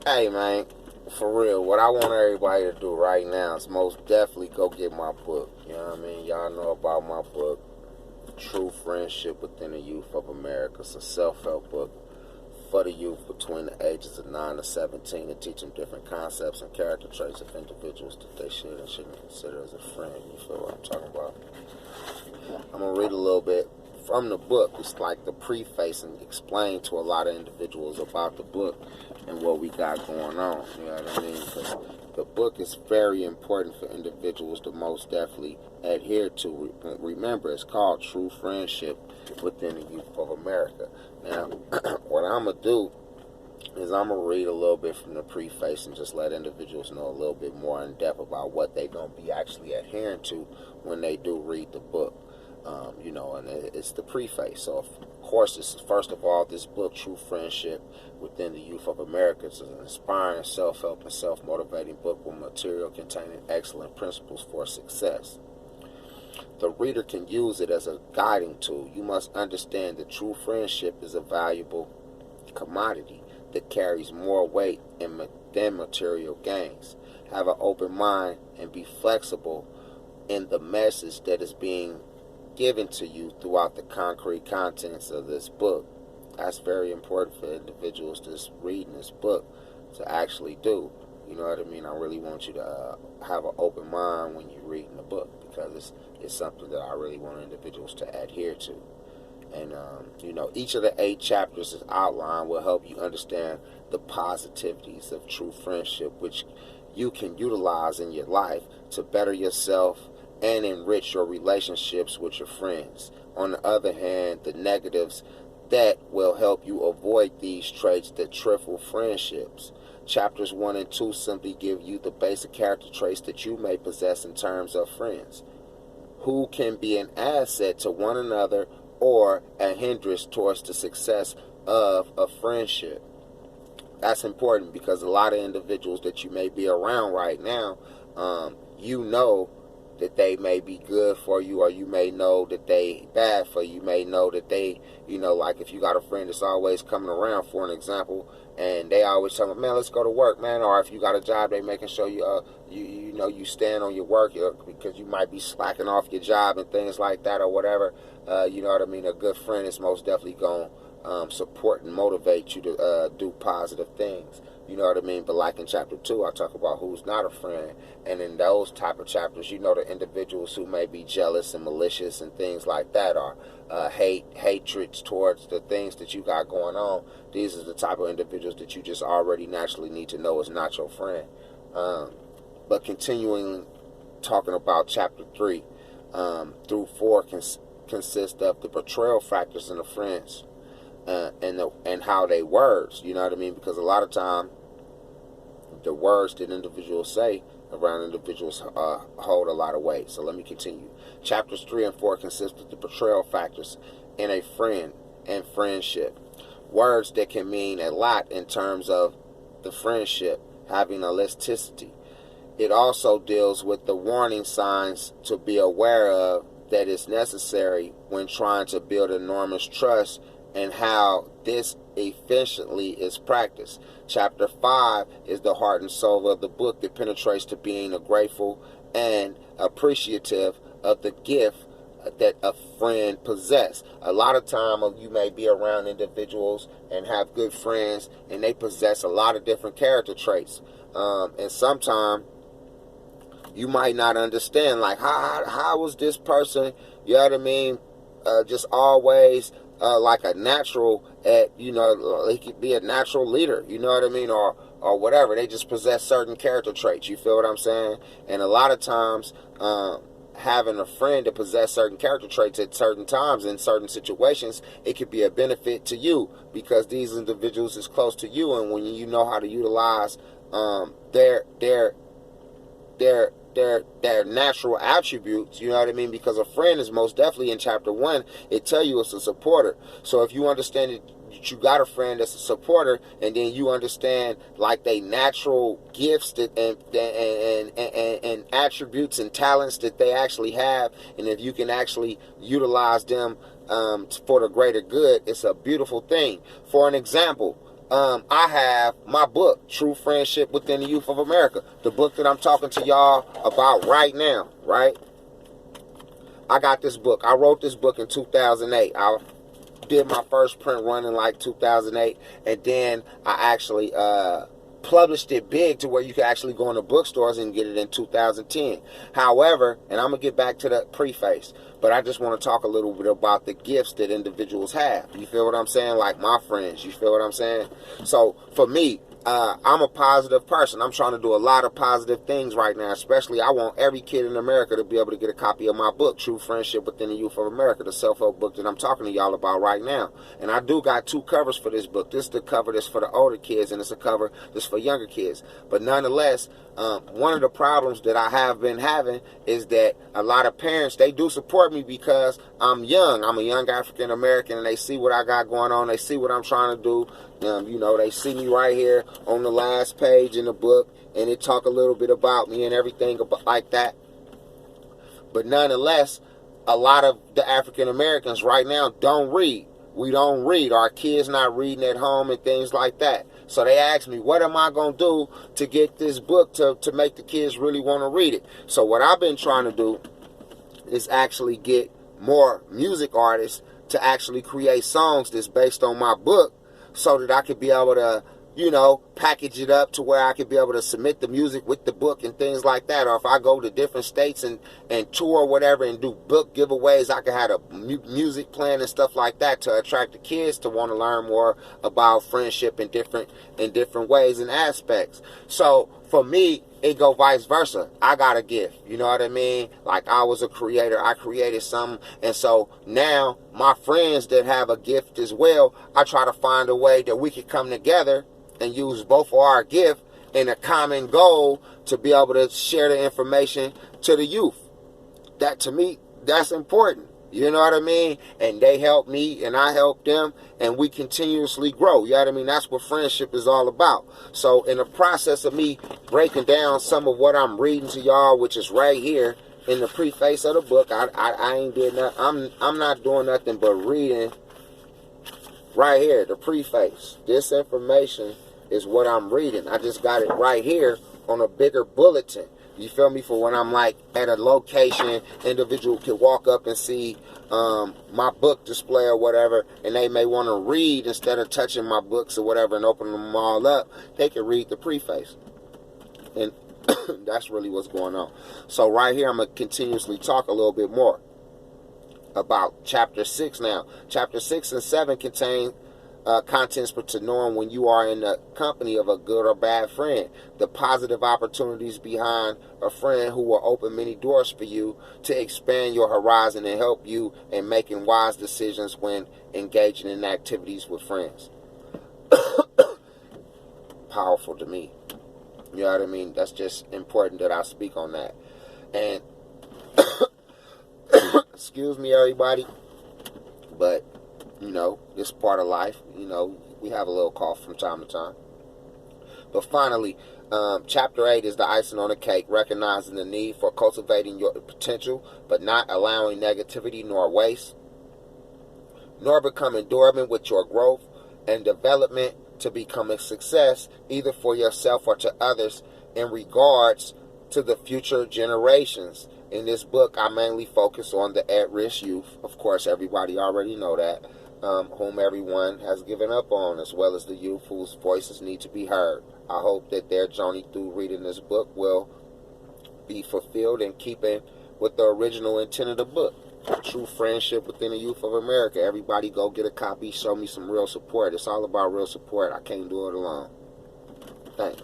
Hey man, for real, what I want everybody to do right now is most definitely go get my book. You know what I mean? Y'all know about my book, True Friendship Within the Youth of America. It's a self-help book for the youth between the ages of 9 to 17 to teach them different concepts and character traits of individuals that they should and shouldn't consider as a friend. You feel what I'm talking about? I'm going to read a little bit from the book. It's like the preface and explain to a lot of individuals about the book and what we got going on. You know what I mean? Because the book is very important for individuals to most definitely adhere to. Remember, it's called True Friendship Within the Youth of America. Now, what I'm going to do is I'm going to read a little bit from the preface and just let individuals know a little bit more in depth about what they're going to be actually adhering to when they do read the book. And it's the preface. So, of course, this is, first of all, this book, True Friendship Within the Youth of America, is an inspiring, self-help, and self-motivating book with material containing excellent principles for success. The reader can use it as a guiding tool. You must understand that true friendship is a valuable commodity that carries more weight than material gains. Have an open mind and be flexible in the message that is being given to you throughout the concrete contents of this book. That's very important for individuals that's reading this book to actually do. You know what I mean? I really want you to have an open mind when you're reading the book because it's something that I really want individuals to adhere to. And, each of the 8 chapters is outlined will help you understand the positivities of true friendship, which you can utilize in your life to better yourself and enrich your relationships with your friends. On the other hand, the negatives that will help you avoid these traits that trifle friendships. Chapters 1 and 2 simply give you the basic character traits that you may possess in terms of friends, who can be an asset to one another or a hindrance towards the success of a friendship. That's important because a lot of individuals that you may be around right now, you know that they may be good for you, or you may know that they bad for you. You may know that they, like if you got a friend that's always coming around, for an example, and they always tell me, man, let's go to work, man. Or if you got a job, they making sure you stand on your work because you might be slacking off your job and things like that or whatever. You know what I mean? A good friend is most definitely going to support and motivate you to do positive things. You know what I mean? But like in chapter 2, I talk about who's not a friend. And in those type of chapters, the individuals who may be jealous and malicious and things like that, or hatreds towards the things that you got going on. These are the type of individuals that you just already naturally need to know is not your friend. But continuing talking about chapter 3 through 4 consist of the betrayal factors in the friends and how they words. You know what I mean? Because a lot of time the words that individuals say around individuals hold a lot of weight. So let me continue. Chapters 3 and 4 consist of the betrayal factors in a friend and friendship. Words that can mean a lot in terms of the friendship having elasticity. It also deals with the warning signs to be aware of that is necessary when trying to build enormous trust and how this efficiently is practiced. Chapter 5 is the heart and soul of the book that penetrates to being grateful and appreciative of the gift that a friend possess. A lot of time you may be around individuals and have good friends and they possess a lot of different character traits. And sometimes you might not understand, like, how was this person, you know what I mean, just always like a natural at, he could be a natural leader, you know what I mean, or whatever. They just possess certain character traits, you feel what I'm saying? And a lot of times, having a friend to possess certain character traits at certain times in certain situations, it could be a benefit to you because these individuals is close to you, and when you know how to utilize their natural attributes, you know what I mean? Because a friend is most definitely in chapter 1, it tell you it's a supporter. So if you understand that you got a friend that's a supporter, and then you understand like they natural gifts that and attributes and talents that they actually have, and if you can actually utilize them for the greater good, it's a beautiful thing. For an example, I have my book, True Friendship Within the Youth of America. The book that I'm talking to y'all about right now, right? I got this book. I wrote this book in 2008. I did my first print run in like 2008. And then I actually published it big to where you can actually go into bookstores and get it in 2010. However, and I'm going to get back to the preface, but I just want to talk a little bit about the gifts that individuals have. You feel what I'm saying? Like my friends. You feel what I'm saying? So for me, I'm a positive person. I'm trying to do a lot of positive things right now. Especially, I want every kid in America to be able to get a copy of my book, True Friendship Within the Youth of America, the self-help book that I'm talking to y'all about right now. And I do got 2 covers for this book. This is the cover that's for the older kids, and it's a cover that's for younger kids. But nonetheless, one of the problems that I have been having is that a lot of parents, they do support me because I'm young. I'm a young African American, and they see what I got going on. They see what I'm trying to do. You know, they see me right here on the last page in the book, and it talk a little bit about me and everything about, like that. But nonetheless, a lot of the African Americans right now don't read. We don't read. Our kids not reading at home and things like that. So they asked me, what am I going to do to get this book to make the kids really want to read it? So what I've been trying to do is actually get more music artists to actually create songs that's based on my book, so that I could be able to, you know, package it up to where I could be able to submit the music with the book and things like that. Or if I go to different states and tour or whatever and do book giveaways, I could have a music playing and stuff like that to attract the kids to want to learn more about friendship in different ways and aspects. So for me, it go vice versa. I got a gift, you know what I mean? Like, I was a creator, I created something, and so now my friends that have a gift as well, I try to find a way that we could come together and use both of our gift in a common goal to be able to share the information to the youth. That, to me, that's important. You know what I mean? And they help me and I help them, and we continuously grow. You know what I mean? That's what friendship is all about. So in the process of me breaking down some of what I'm reading to y'all, which is right here in the preface of the book, I ain't did nothing. I'm not doing nothing but reading right here, the preface. This information is what I'm reading. I just got it right here on a bigger bulletin. You feel me? For when I'm like at a location, individual can walk up and see my book display or whatever, and they may want to read instead of touching my books or whatever and opening them all up. They can read the preface, and that's really what's going on. So right here, I'm gonna continuously talk a little bit more about chapter 6 now. Chapter 6 and 7 contain contents to knowing when you are in the company of a good or bad friend, the positive opportunities behind a friend who will open many doors for you to expand your horizon and help you in making wise decisions when engaging in activities with friends. Powerful to me. You know what I mean? That's just important that I speak on that. And excuse me, everybody, but you know, this part of life, you know, we have a little cough from time to time. But finally, chapter 8 is the icing on the cake, recognizing the need for cultivating your potential, but not allowing negativity nor waste, nor becoming dormant with your growth and development to become a success, either for yourself or to others, in regards to the future generations. In this book, I mainly focus on the at-risk youth. Of course, everybody already know that. Whom everyone has given up on, as well as the youth whose voices need to be heard. I hope that their journey through reading this book will be fulfilled in keeping with the original intent of the book. True Friendship Within the Youth of America. Everybody go get a copy, show me some real support. It's all about real support. I can't do it alone. Thanks.